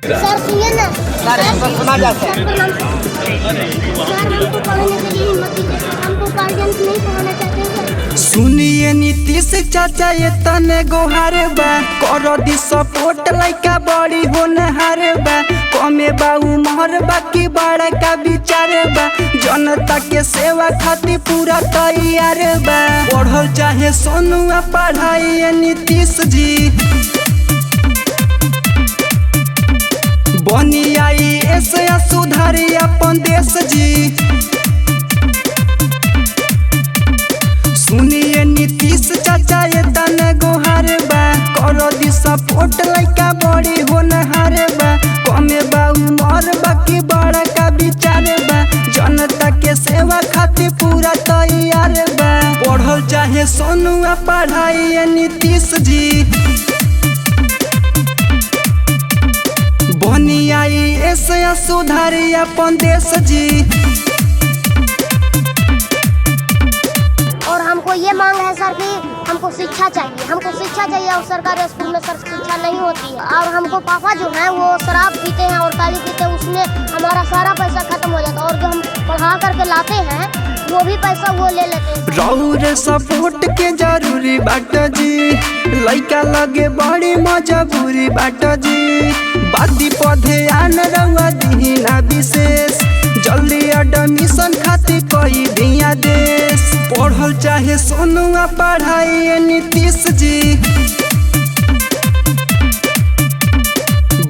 सर सुनिए ना सर हमको सुना जाता है। सर हमको पढ़ने के लिए हिम्मत दीजिए, हमको गार्जियन नहीं पढ़ाना चाहते हैं। सुनिए नीतीश चाचा ये तने गोहारे बा करो दी सपोर्ट लइका बड़ी होनहार बा कमे बा उमर बाकी बड़ा का विचार बा जनता के सेवा खातिर पूरा तैयार बा पढ़ल चाहे सोनुआ पढ़ाई नीतीश जी बनी आई ऐसे सुधारी अपन देश जी। सुनिए नीतीश चाचा ये तने गोहार बा करो दी सपोर्ट लइका बड़ी होनहार बा कमे बा उमर बाकी बड़ा का विचार बा जनता के सेवा खातिर पूरा तैयार बा पढ़ल चाहे सोनुआ पढ़ाई नीतीश जी बनी आई ऐसे सुधारी अपन देश जी। और हमको ये मांग है सर कि हमको शिक्षा चाहिए और सरकारी स्कूल में सर शिक्षा नहीं होती है। और हमको पापा जो है वो शराब पीते हैं और ताली पीते हैं, उसमें हमारा सारा पैसा खत्म हो जाता है और जो हम पढ़ा करके लाते हैं वो भी पैसा वो ले लेते हैं। रौरे सपोर्ट के जरूरी बाट जी लइका लगे बड़ी मजबूरी बाट जी बादी पौधे आन रउआ दीना विशेष जल्दी एडमिशन खातिर कोई दिया देश पढ़ल चाहे सोनुआ पढ़ाई नीतीश जी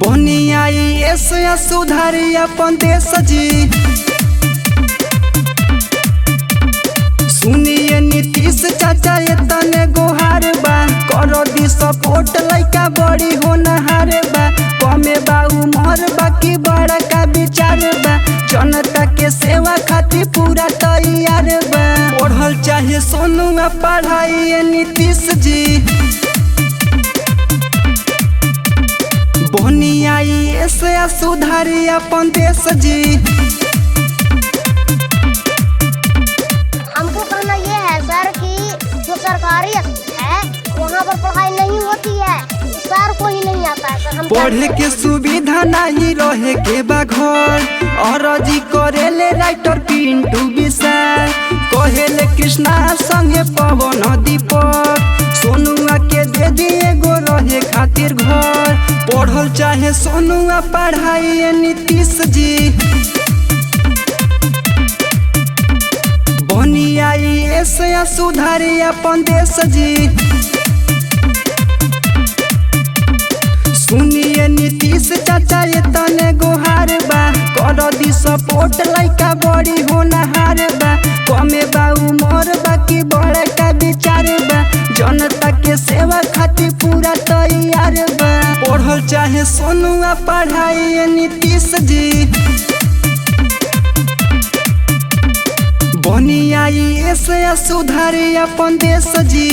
बनी आई ऐसे सुधारी अपन देश जी। सुनिए नीतीश चाचा ये तने गोहार बा करो दी सपोर्ट लइका बड़ी होनहार बा कमे बा उमर बाकी बड़ा का विचार बा जनता के सेवा खातिर पूरा तैयार बा पढ़ल चाहे सोनुआ पढ़ाई नीतीश जी बनी आई ऐसे सुधारी अपन देश जी। हमको कहना ये है सर कि जो सरकारी स्कूल है वहाँ पर पढ़ाई नहीं होती है, सर को ही नहीं आता है सर। हम पढ़े के सुविधा नहीं रहे के बा घर और जी करेले राइटर पिंटू विशाल कहेले कृष्णा संगे पवन दीपक सोनुआ के दे दिए गो रहे खातिर घर पढ़ल चाहे सोनुआ पढ़ाई नीतीश जी बनी आई ऐसे सुधारी अपन देश जी। सुनिए नीतीश चाचा ये तने गोहार बा करो दी सपोर्ट लइका बड़ी होनहार बा कमे बा उमर बाकी बड़ा का विचार बा जनता के सेवा खातिर पूरा तैयार बा पढ़ल चाहे सोनुआ पढ़ाई नीतीश जी बनी आई ऐसे सुधारी अपन देश जी।